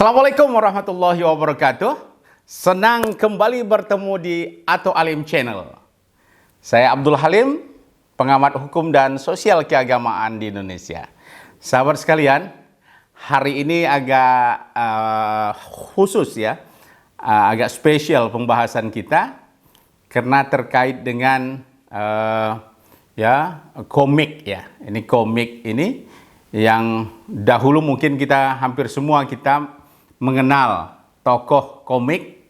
Assalamualaikum warahmatullahi wabarakatuh. Senang kembali bertemu di Ato Alim Channel. Saya Abdul Halim, pengamat hukum dan sosial keagamaan di Indonesia. Sahabat sekalian, hari ini agak khusus ya, agak spesial pembahasan kita karena terkait dengan komik ya. Ini komik ini yang dahulu mungkin hampir semua kita mengenal tokoh komik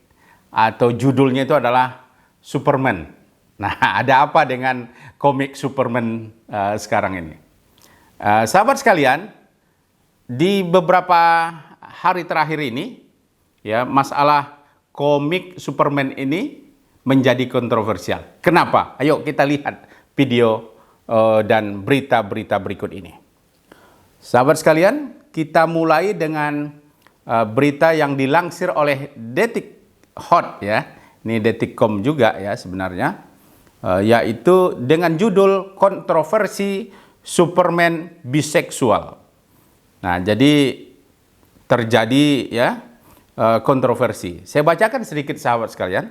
atau judulnya itu adalah Superman. Nah, ada apa dengan komik Superman sekarang ini? Sahabat sekalian, di beberapa hari terakhir ini, ya, masalah komik Superman ini menjadi kontroversial. Kenapa? Ayo kita lihat video dan berita-berita berikut ini. Sahabat sekalian, kita mulai dengan berita yang dilansir oleh Detik Hot ya, ini Detikcom juga ya sebenarnya, yaitu dengan judul kontroversi Superman biseksual. Nah, jadi terjadi ya kontroversi. Saya bacakan sedikit sahabat sekalian.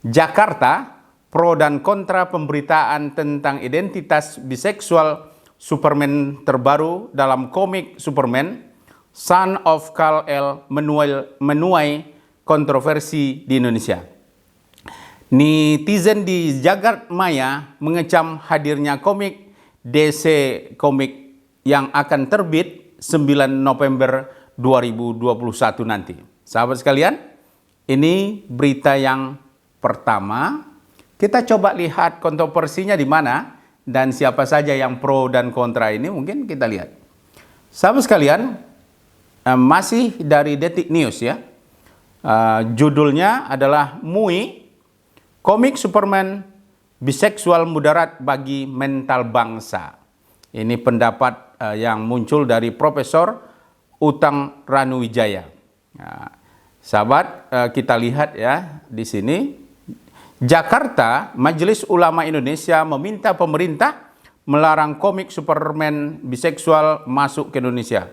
Jakarta, pro dan kontra pemberitaan tentang identitas biseksual Superman terbaru dalam komik Superman Son of Kal-El menuai kontroversi di Indonesia. Netizen di jagat maya mengecam hadirnya komik DC Komik yang akan terbit 9 November 2021 nanti. Sahabat sekalian, ini berita yang pertama. Kita coba lihat kontroversinya di mana dan siapa saja yang pro dan kontra ini, mungkin kita lihat. Sahabat sekalian, masih dari Detik News ya. Judulnya adalah MUI, komik Superman biseksual mudarat bagi mental bangsa. Ini pendapat yang muncul dari Profesor Utang Ranuwijaya. Nah, sahabat, kita lihat ya di sini. Jakarta, Majelis Ulama Indonesia meminta pemerintah melarang komik Superman biseksual masuk ke Indonesia.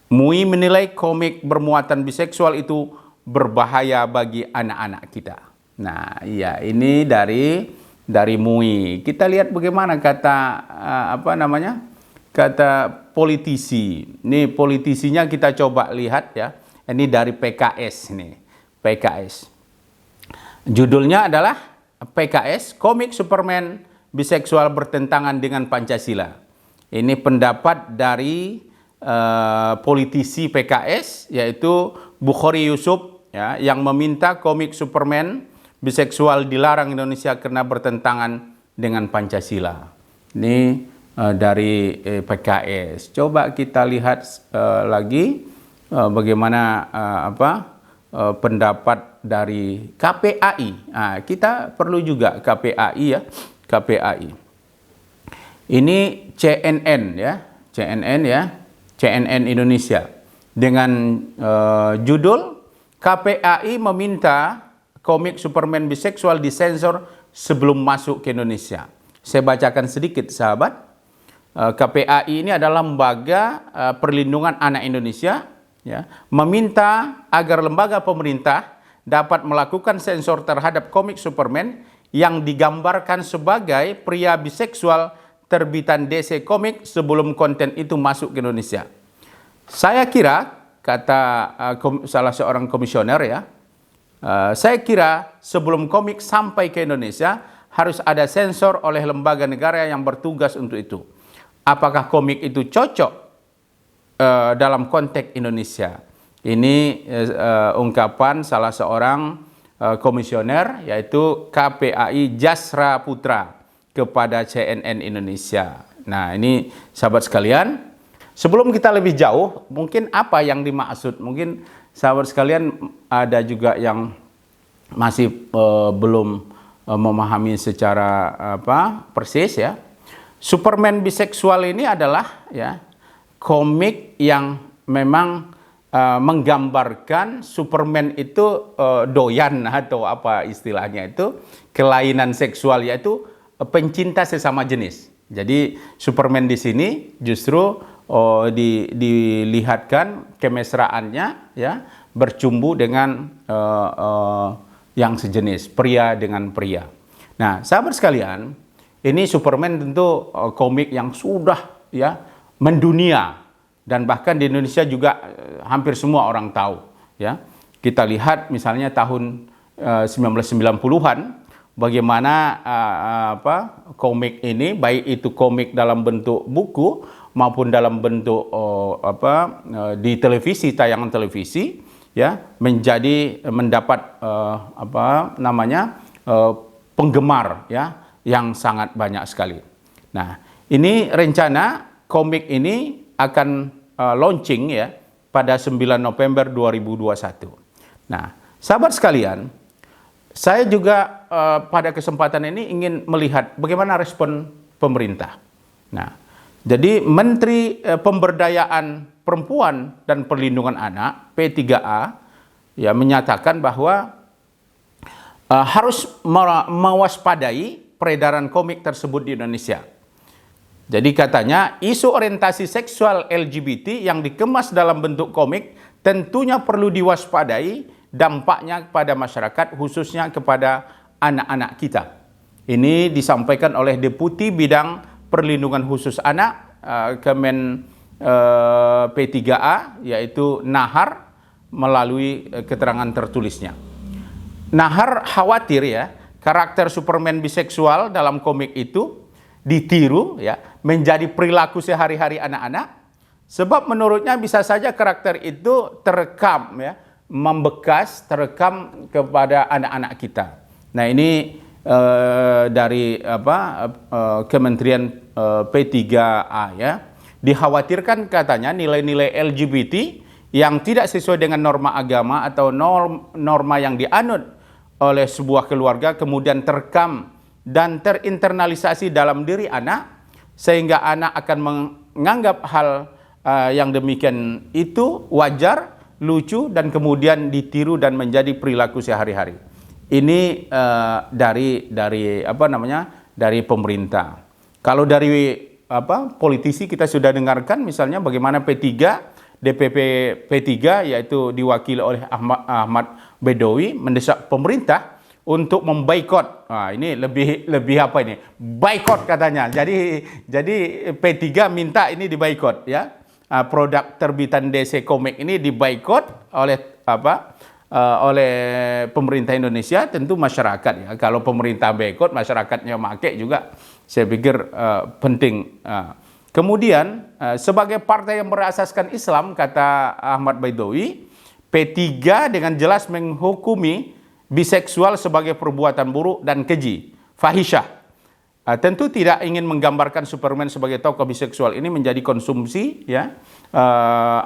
MUI menilai komik bermuatan biseksual itu berbahaya bagi anak-anak kita. Nah, iya, ini dari MUI. Kita lihat bagaimana kata kata politisi. Ini politisinya kita coba lihat ya. Ini dari PKS nih. PKS. Judulnya adalah PKS, komik Superman biseksual bertentangan dengan Pancasila. Ini pendapat dari politisi PKS, yaitu Bukhari Yusuf ya, yang meminta komik Superman biseksual dilarang Indonesia karena bertentangan dengan Pancasila. Ini dari PKS. Coba kita lihat lagi bagaimana pendapat dari KPAI. Nah, kita perlu juga KPAI ya, KPAI. Ini CNN ya, CNN ya. CNN Indonesia dengan judul KPAI meminta komik Superman biseksual disensor sebelum masuk ke Indonesia. Saya bacakan sedikit sahabat. KPAI ini adalah lembaga perlindungan anak Indonesia ya, meminta agar lembaga pemerintah dapat melakukan sensor terhadap komik Superman yang digambarkan sebagai pria biseksual terbitan DC Komik sebelum konten itu masuk ke Indonesia. Saya kira, kata salah seorang komisioner ya, saya kira sebelum komik sampai ke Indonesia harus ada sensor oleh lembaga negara yang bertugas untuk itu. Apakah komik itu cocok dalam konteks Indonesia? Ini ungkapan salah seorang komisioner, yaitu KPAI Jasra Putra kepada CNN Indonesia. Nah, ini sahabat sekalian, sebelum kita lebih jauh, mungkin apa yang dimaksud? Mungkin sahabat sekalian ada juga yang masih belum memahami secara persis ya. Superman biseksual ini adalah ya komik yang memang menggambarkan Superman itu doyan atau apa istilahnya itu kelainan seksual, yaitu pencinta sesama jenis. Jadi Superman di sini justru dilihatkan kemesraannya ya, bercumbu dengan yang sejenis, pria dengan pria. Nah, sahabat sekalian, ini Superman tentu komik yang sudah ya mendunia, dan bahkan di Indonesia juga hampir semua orang tahu ya. Kita lihat misalnya tahun 1990-an bagaimana komik ini, baik itu komik dalam bentuk buku maupun dalam bentuk di televisi, tayangan televisi ya, mendapat penggemar ya yang sangat banyak sekali. Nah, ini rencana komik ini akan launching ya pada 9 November 2021. Nah, sahabat sekalian, saya juga pada kesempatan ini ingin melihat bagaimana respon pemerintah. Nah, jadi Menteri Pemberdayaan Perempuan dan Perlindungan Anak P3A ya menyatakan bahwa harus mewaspadai peredaran komik tersebut di Indonesia. Jadi katanya isu orientasi seksual LGBT yang dikemas dalam bentuk komik tentunya perlu diwaspadai dampaknya kepada masyarakat, khususnya kepada anak-anak kita. Ini disampaikan oleh Deputi Bidang Perlindungan Khusus Anak Kemen P3A, yaitu Nahar, melalui keterangan tertulisnya. Nahar khawatir ya karakter Superman biseksual dalam komik itu ditiru ya menjadi perilaku sehari-hari anak-anak, sebab menurutnya bisa saja karakter itu terekam ya, membekas, terekam kepada anak-anak kita. Nah, ini dari Kementerian P3A ya, dikhawatirkan katanya nilai-nilai LGBT yang tidak sesuai dengan norma agama atau norma yang dianut oleh sebuah keluarga kemudian terekam dan terinternalisasi dalam diri anak, sehingga anak akan menganggap hal yang demikian itu wajar, lucu, dan kemudian ditiru dan menjadi perilaku sehari-hari. Ini dari pemerintah. Kalau dari politisi kita sudah dengarkan misalnya bagaimana DPP P3 yaitu diwakili oleh Ahmad Baidowi mendesak pemerintah untuk memboikot. Nah, ini lebih apa ini? Boikot katanya. Jadi P3 minta ini diboikot ya. Produk terbitan DC Komik ini diboikot oleh oleh pemerintah Indonesia, tentu masyarakat ya. Kalau pemerintah boikot, masyarakatnya pakai juga, saya pikir penting. Kemudian sebagai partai yang berasaskan Islam, kata Ahmad Baidowi, P3 dengan jelas menghukumi biseksual sebagai perbuatan buruk dan keji, fahisyah. Tentu tidak ingin menggambarkan Superman sebagai tokoh biseksual ini menjadi konsumsi ya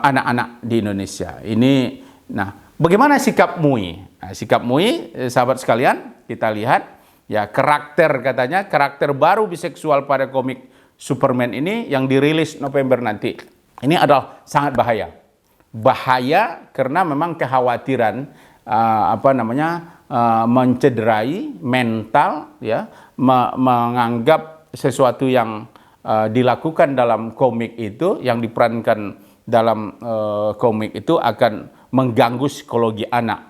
anak-anak di Indonesia. Ini, nah, bagaimana sikap MUI? Nah, sikap MUI, sahabat sekalian, kita lihat ya karakter baru biseksual pada komik Superman ini yang dirilis November nanti. Ini adalah sangat bahaya. Bahaya karena memang kekhawatiran mencederai mental ya, menganggap sesuatu yang dilakukan dalam komik itu, yang diperankan dalam komik itu akan mengganggu psikologi anak.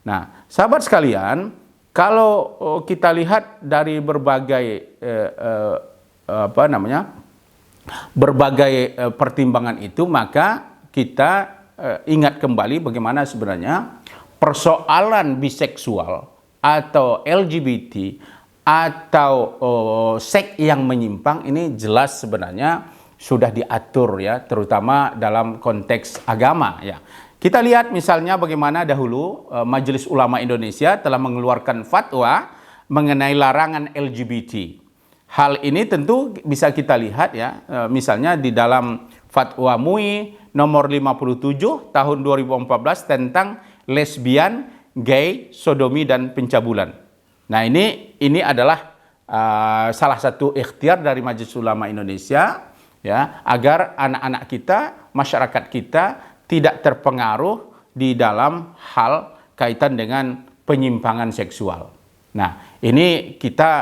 Nah, sahabat sekalian, kalau kita lihat dari berbagai pertimbangan itu, maka kita ingat kembali bagaimana sebenarnya persoalan biseksual atau LGBT atau seks yang menyimpang ini jelas sebenarnya sudah diatur ya, terutama dalam konteks agama ya. Kita lihat misalnya bagaimana dahulu Majelis Ulama Indonesia telah mengeluarkan fatwa mengenai larangan LGBT. Hal ini tentu bisa kita lihat ya, misalnya di dalam fatwa MUI nomor 57 tahun 2014 tentang lesbian, gay, sodomi, dan pencabulan. Nah, ini adalah salah satu ikhtiar dari Majelis Ulama Indonesia ya, agar anak-anak kita, masyarakat kita tidak terpengaruh di dalam hal kaitan dengan penyimpangan seksual. Nah, ini kita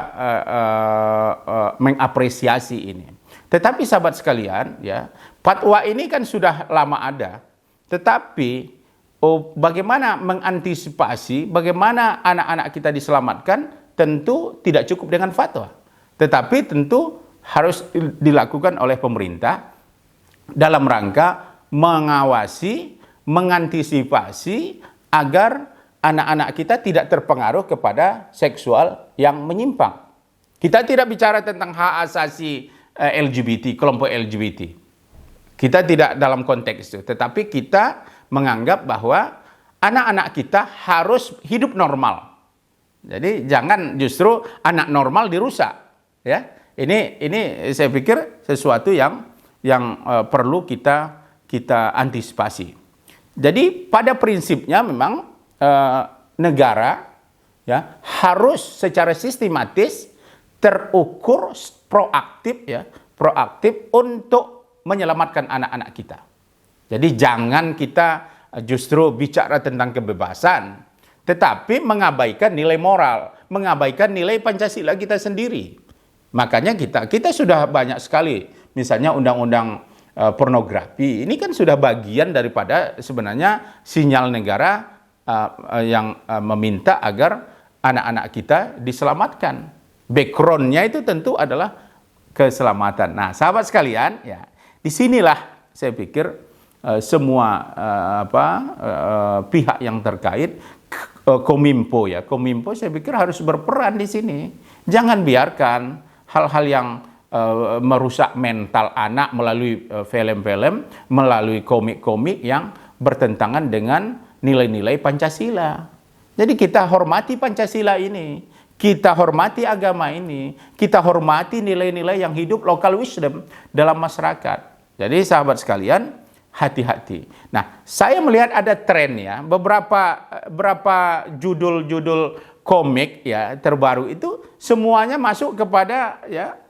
mengapresiasi ini. Tetapi sahabat sekalian, ya, fatwa ini kan sudah lama ada. Tetapi bagaimana mengantisipasi, bagaimana anak-anak kita diselamatkan, tentu tidak cukup dengan fatwa. Tetapi tentu harus dilakukan oleh pemerintah dalam rangka mengawasi, mengantisipasi agar anak-anak kita tidak terpengaruh kepada seksual yang menyimpang. Kita tidak bicara tentang hak asasi LGBT, kelompok LGBT. Kita tidak dalam konteks itu, tetapi kita menganggap bahwa anak-anak kita harus hidup normal. Jadi jangan justru anak normal dirusak, ya. Ini saya pikir sesuatu yang perlu kita antisipasi. Jadi pada prinsipnya memang negara, ya, harus secara sistematis terukur, proaktif untuk menyelamatkan anak-anak kita. Jadi jangan kita justru bicara tentang kebebasan, tetapi mengabaikan nilai moral, mengabaikan nilai Pancasila kita sendiri. Makanya kita sudah banyak sekali, misalnya undang-undang pornografi, ini kan sudah bagian daripada sebenarnya sinyal negara yang meminta agar anak-anak kita diselamatkan. Background-nya itu tentu adalah keselamatan. Nah, sahabat sekalian, ya, disinilah saya pikir semua pihak yang terkait, Kominfo, ya, Kominfo saya pikir harus berperan di sini. Jangan biarkan hal-hal yang merusak mental anak melalui film-film, melalui komik-komik yang bertentangan dengan nilai-nilai Pancasila. Jadi kita hormati Pancasila ini. Kita hormati agama ini, kita hormati nilai-nilai yang hidup local wisdom dalam masyarakat. Jadi sahabat sekalian, hati-hati. Nah, saya melihat ada tren, ya, beberapa judul-judul komik, ya, terbaru itu semuanya masuk kepada, ya,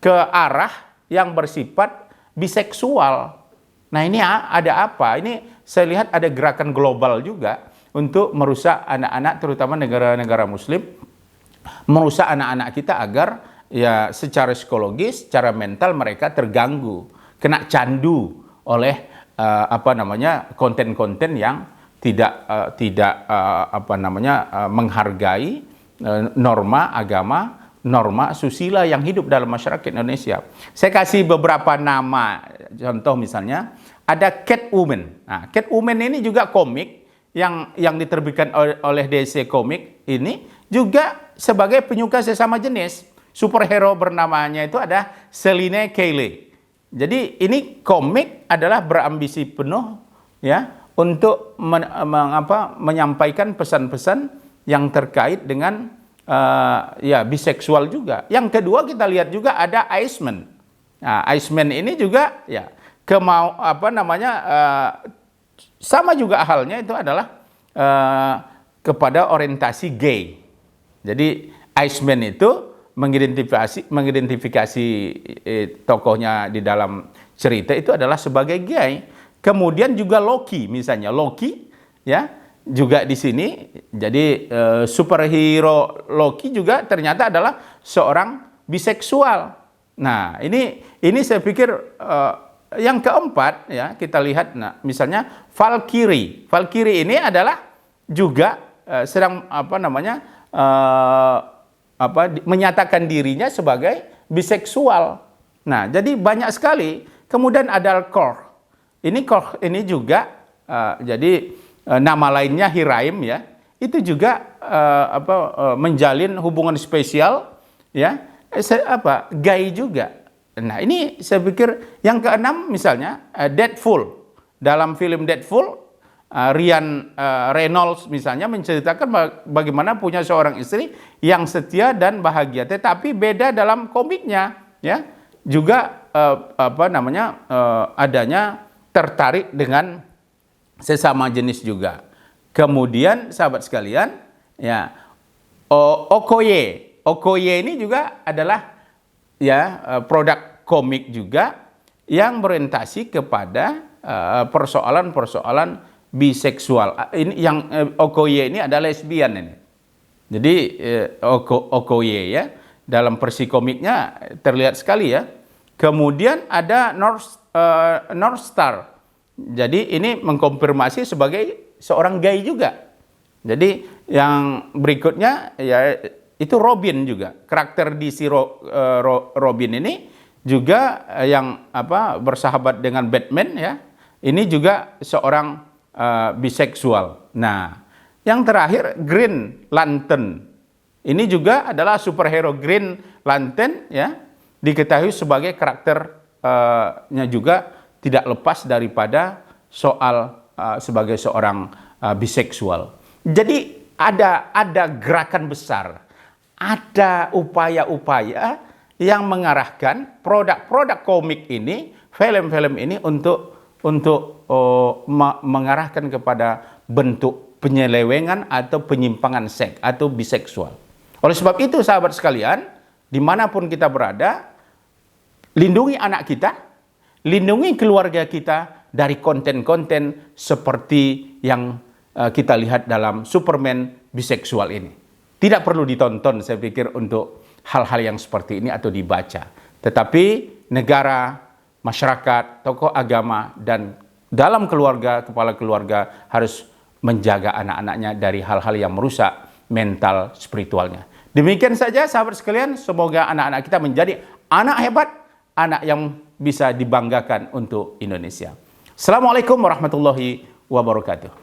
ke arah yang bersifat biseksual. Nah, ini ada apa? Ini saya lihat ada gerakan global juga untuk merusak anak-anak, terutama negara-negara muslim, merusak anak-anak kita agar, ya, secara psikologis, secara mental mereka terganggu, kena candu oleh konten-konten yang tidak menghargai norma agama, norma susila yang hidup dalam masyarakat Indonesia. Saya kasih beberapa nama, contoh misalnya ada Catwoman. Nah, Catwoman ini juga komik yang diterbitkan oleh DC Komik, ini juga sebagai penyuka sesama jenis. Superhero bernamanya itu ada Selina Kyle. Jadi ini komik adalah berambisi penuh, ya, untuk menyampaikan pesan-pesan yang terkait dengan ya, biseksual juga. Yang kedua kita lihat juga ada Iceman. Nah, Iceman ini juga, ya, sama juga halnya itu adalah kepada orientasi gay. Jadi Iceman itu mengidentifikasi tokohnya di dalam cerita itu adalah sebagai gay. Kemudian juga Loki, misalnya Loki, ya, juga di sini. Jadi superhero Loki juga ternyata adalah seorang biseksual. Nah, ini saya pikir yang keempat, ya, kita lihat, nah, misalnya Valkyrie. Valkyrie ini adalah juga sedang menyatakan dirinya sebagai biseksual. Nah, jadi banyak sekali. Kemudian ada Korh. Ini juga jadi nama lainnya Hiraim, ya. Itu juga menjalin hubungan spesial, ya, gay juga. Nah, ini saya pikir yang keenam misalnya Deadpool. Dalam film Deadpool, Ryan Reynolds misalnya menceritakan bagaimana punya seorang istri yang setia dan bahagia, tetapi beda dalam komiknya, ya. Juga adanya tertarik dengan sesama jenis juga. Kemudian sahabat sekalian, ya, Okoye ini juga adalah, ya, produk komik juga yang berorientasi kepada persoalan-persoalan biseksual. Ini yang Okoye ini adalah lesbian ini. Jadi Okoye, ya, dalam persikomiknya terlihat sekali ya. Kemudian ada North Star. Jadi ini mengkonfirmasi sebagai seorang gay juga. Jadi yang berikutnya ya itu Robin juga. Karakter di si Robin ini juga yang bersahabat dengan Batman ya. Ini juga seorang biseksual. Nah, yang terakhir Green Lantern. Ini juga adalah superhero Green Lantern ya. Diketahui sebagai karakternya juga tidak lepas daripada soal sebagai seorang biseksual. Jadi ada gerakan besar, ada upaya-upaya yang mengarahkan produk-produk komik ini, film-film ini untuk mengarahkan kepada bentuk penyelewengan atau penyimpangan seks atau biseksual. Oleh sebab itu, sahabat sekalian, dimanapun kita berada, lindungi anak kita, lindungi keluarga kita dari konten-konten seperti yang kita lihat dalam Superman biseksual ini. Tidak perlu ditonton, saya pikir, untuk hal-hal yang seperti ini atau dibaca. Tetapi negara, masyarakat, tokoh agama, dan dalam keluarga, kepala keluarga harus menjaga anak-anaknya dari hal-hal yang merusak mental spiritualnya. Demikian saja sahabat sekalian, semoga anak-anak kita menjadi anak hebat, anak yang bisa dibanggakan untuk Indonesia. Assalamualaikum warahmatullahi wabarakatuh.